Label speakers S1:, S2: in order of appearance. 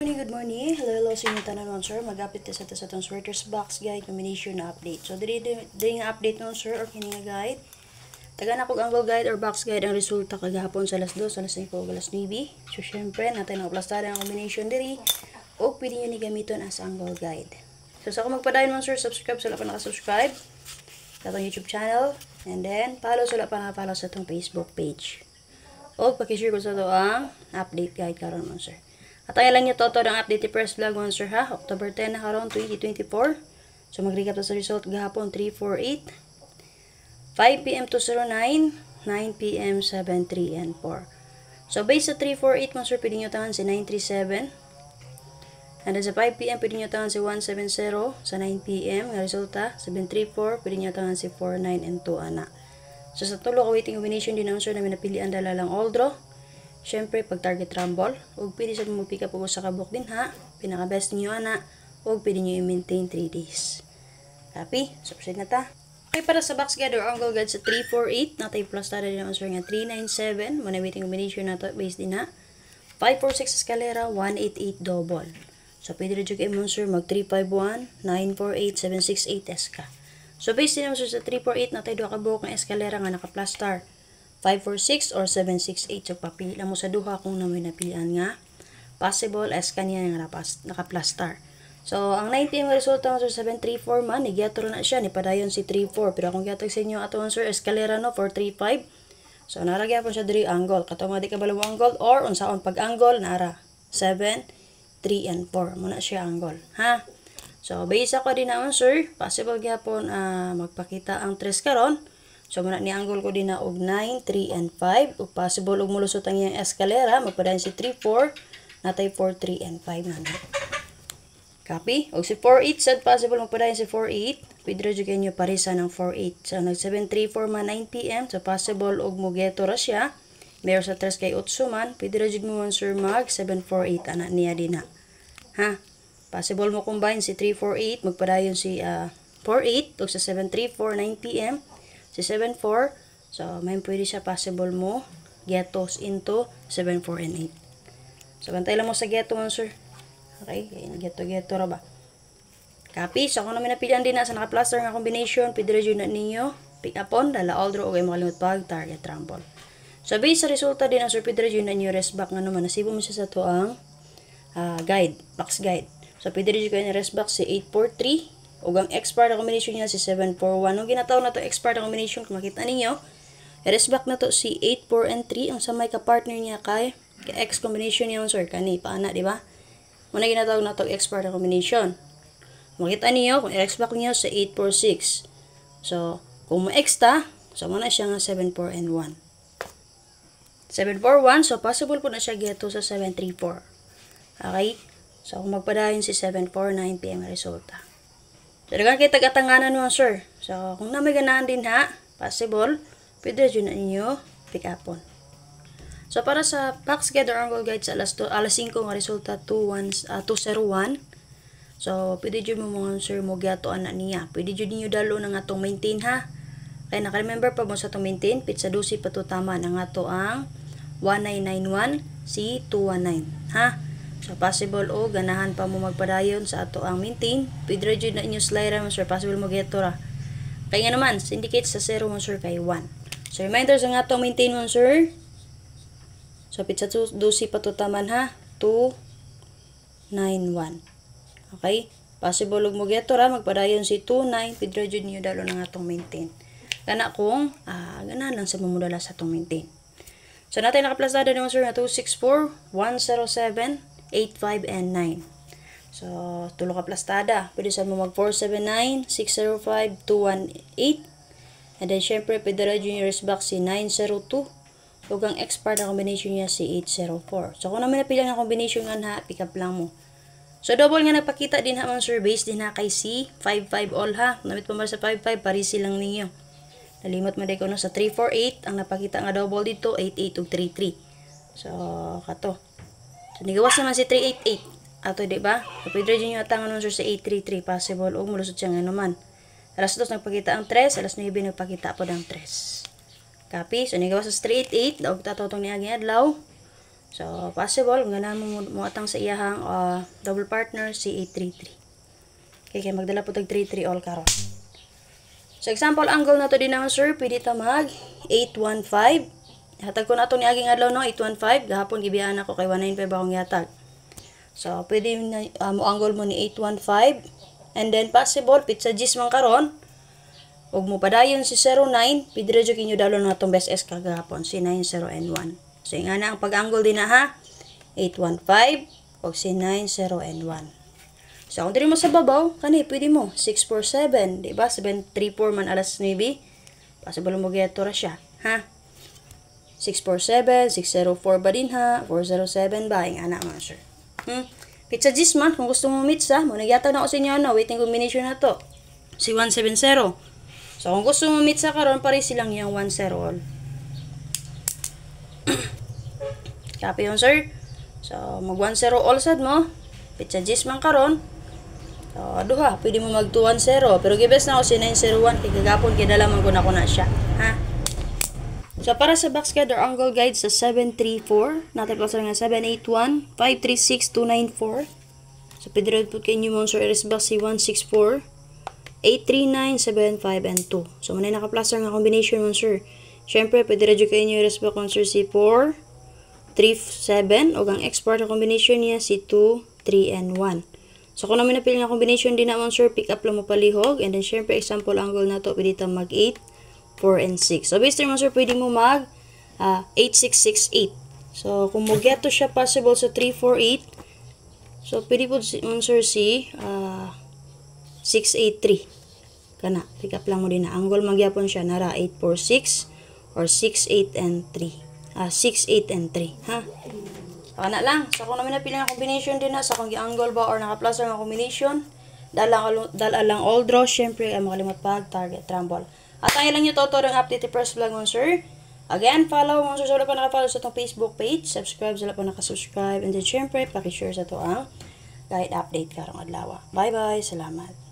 S1: Good morning. Hello sa inyo tanan nun, sir. Mag-update sa itong sweaters box guide combination na update. So, diri nga update nun, sir, or kini nga guide. Taga na kong angle guide or box guide ang resulta kagahapon sa alas 2, alas 5, alas 9. So, syempre, natin ang plastada ng combination diri. O, pwede nyo ni gamiton as angle guide. So, sa ako magpadayon nun, sir, subscribe sa pa nakasubscribe sa itong YouTube channel. And then, follow sa pa nakapollow sa itong Facebook page. O, pakishare ko sa ito ang update guide karon nun, sir. At ayaw lang nyo toto ng update first vlog one, sir, ha? October 10 na karon 2024. So, mag-recap sa result gahapon 348. 5 p.m. 209. 9 p.m. 73 and 4. So, based sa 348 mo, sir, pwede nyo tangan si 937. And then sa 5 p.m. pwede nyo tangan si 170. Sa 9 p.m. nga resulta 734. Pwede nyo tangan si 49 and 2 ana. So, sa tulo ka-waiting combination din ang, sir, na minapilian dala lang all draw. Siyempre, pag target rumble, huwag pwede sa mag-pick up po sa kabuk din, ha? Pinaka-best niyo, ana. Huwag pwede nyo i-maintain 3 days. Copy? So, proceed na ta. Okay, para sa box guide or angle guide sa 348, natay plus tada din ang answer nga 397. Muna waiting combination na to, base din, ha? 546 escalera, 188 double. So, pwede rin yung monster mag 351, 948, 768 eska. So, base din ang answer sa 348, natay doon kabuk ng escalera nga naka-plus star. 546 or 768. So, papili lang mo sa duha kung namin napilian nga. Possible as kanya nga naka-plus star. So, ang 9 p.m. resulta mo sa 734 man. Nagyatro na siya. Nipadayon si 34. Pero kung gatag sa inyo ato answer, escalera no, 435. So, naragya po siya diri angle. Katong nga di ka balaw angle or unsaon pag-angle, nara 7, 3, and 4. Muna siya angle. Ha? So, base ako din na answer. Possible gyapon magpakita ang 3 karon. So, muna ni angle ko din na og 9, 3, and 5. Ug possible og mulusot ang iyang escalera. Magpadayon si 3, 4. Natay 4, 3, and 5 na. Copy? Og si 4, 8. Sad possible magpadayon si 4, 8. Pwede rin nyo parisa ng 4, 8. So, nag 7, 3, 4 man 9 p.m. So, possible og mugeto ra siya. Meron sa 3 kay 8 man. Pwede rin mo sir mag 7, 4, 8. Anak niya din na. Ha? Possible mo combine si 3, 4, 8. Magpadayon si 4, 8. Og sa 7, 3, 4, 9 p.m. Si 7-4, so may pwede siya possible mo getos into 7-4 and 8. So, bantay lang mo sa geto mo, sir. Okay, geto ra ba? Copy. So, kung namin napilihan din na sa naka-plaster nga combination, pwede rin na ninyo pick upon, dala all draw, o kayo makalimut pag target rumble. So, based sa resulta din ang sir, pwede rin na ninyo rest back nga naman. Nasibo mo siya sa to ang guide, box guide. So, pwede rin kayo na rest back si 843. O ang expert na combination niya si 741. Nung ginataw na to expert na combination, kung makita ninyo, rest back na to si 84 and 3. Ang samay ka-partner niya kay X combination niya, sir. Kani, paana, di ba? Muna ginataw na to expert na combination. Makita niyo, kung rest back niyo sa 846. So, kung ma-X ta, so muna siya nga 74 and 1. 741, so possible po na siya geto sa 734. Okay? So, kung magpadayon si 749 p.m. resulta. So, dagan kayo tagatanganan mo, sir. So, kung na may ganahan din ha, possible, pwede rin na ninyo pick upon. So, para sa box guide or angle guide sa alas 5 nga resulta 201. So, pwede rin mo mga, sir, mo gatoan na niya. Pwede rin ninyo dalo ng atong maintain ha. Kaya naka-remember pa mo sa atong maintain, pizza dosi pa to tama ng ato ang 1991 C219 ha. So, possible o ganahan pa mo magpadayon sa ato ang maintain. Pwede rin na inyo slider mo, sir. Possible mo geto ra. Kaya nga naman, syndicate sa 0 mo, sir, kay 1. So, reminder sa nga atong maintain mo, sir. So, pizza dosi pa to taman, ha? 291. Okay? Possible mo geto ra. Magpadayon si 29. Pwede rin nyo dalo ng atong maintain. Kana kung ganahan lang sa mamudala sa atong maintain. So, natin nakaplasada naman, sir, na 264, 107, 8, 5, and 9. So, tulo ka plastada. Pwede sa mo mag 479, 605, 218. And then, syempre, pwede rin yung rest back si 902. Huwag ang expert na combination niya si 804. So, kung naman napilang na combination nga ha, pick up lang mo. So, double nga nagpakita din ha, mga sir, base din ha kay C, 5-5 all ha. Namit pa mo sa 5-5, parisi lang ninyo. Nalimot mo din ko no, sa 348, ang napakita nga double dito, 88 ug 33. So, kato. So, nigawas naman si 388. Ato, diba? So, pwede rin yung atangan nun, sir, sa 833. Possible. O, mulusot siya nga naman. Alas 2 nagpakita ang 3. Alas 9 nagpakita po ng 3. Copy. So, nigawas sa 388. Daog tatotong ni Aging Adlaw. So possible nga namo mo atang sa iyahang double partner si 833. Okay, kay magdala po tag 33 all karon. So example angle na to din naman sir, pwede ta mag 815. Hatag ko na to ni aging adlaw no 815, gahapon gibiyan ako kay 195 akong gihatag. So pwede mo angle mo ni 815 and then possible pizza gis man karon. Ug mo padayon si 09, pidre jud kinyo dalon na tong best S kagahapon si 90 and 1. So nga na ang pag-angle din na ha 815 ug si 90 and 1. So kung diri mo sa babaw kani pwede mo 647, di ba? 734 man alas 9. Possible mo geto ra siya, ha? 647, 604 ba din ha? 407 ba ang ana man sir. Pizza gis man kung gusto mo mitsa, mo nagyata na ako sa inyo no, waiting combination na to. Si 170. So, kung gusto mo meet sa karon, pare silang yung 1-0 all. Copy yun, sir. So, mag 1-0 all sad mo. Pizza gis man karon. So, aduha, pwede mo mag 2-1-0. Pero gibes na ako si 901. Kaya gagapon, kinala man ko na siya. Ha? So, para sa box guide or angle guide sa 734, natin pa sa nga 781, 536, 294. So, pwede rin po kayo mo, sir, iris box si 164. 839, 75, and 2. So, manay naka-plaster nga combination mo, sir. Siyempre, pwede radyo kayo nyo i-respect mo, sir, si 4, 3, 7. O ang export na combination niya, si 2, 3, and 1. So, kung namin napili nga combination din naman, sir, pick up lang mo palihog. And then, siyempre, example angle na to, pwede ito mag 8, 4, and 6. So, based mo, sir, pwede mo mag 8, 6, 6, 8. So, kung mo get to siya possible sa 3, 4, 8. So, pwede po, sir, si 683 kana pick up lang mo din na angle magyapon siya nara 846 or 68 and 3 68 and 3 ha kana lang so kung namin napili nga combination din na sa kung gi-angle ba or naka-plus nga combination dala lang all draw syempre ay makalimot pag target rumble at ang ilang nyo toto ng update first vlog mo sir again follow mo sir sa wala pa naka-follow sa itong Facebook page subscribe sa wala pa naka-subscribe and then syempre paki-share sa to ang guide update karong adlaw bye bye salamat.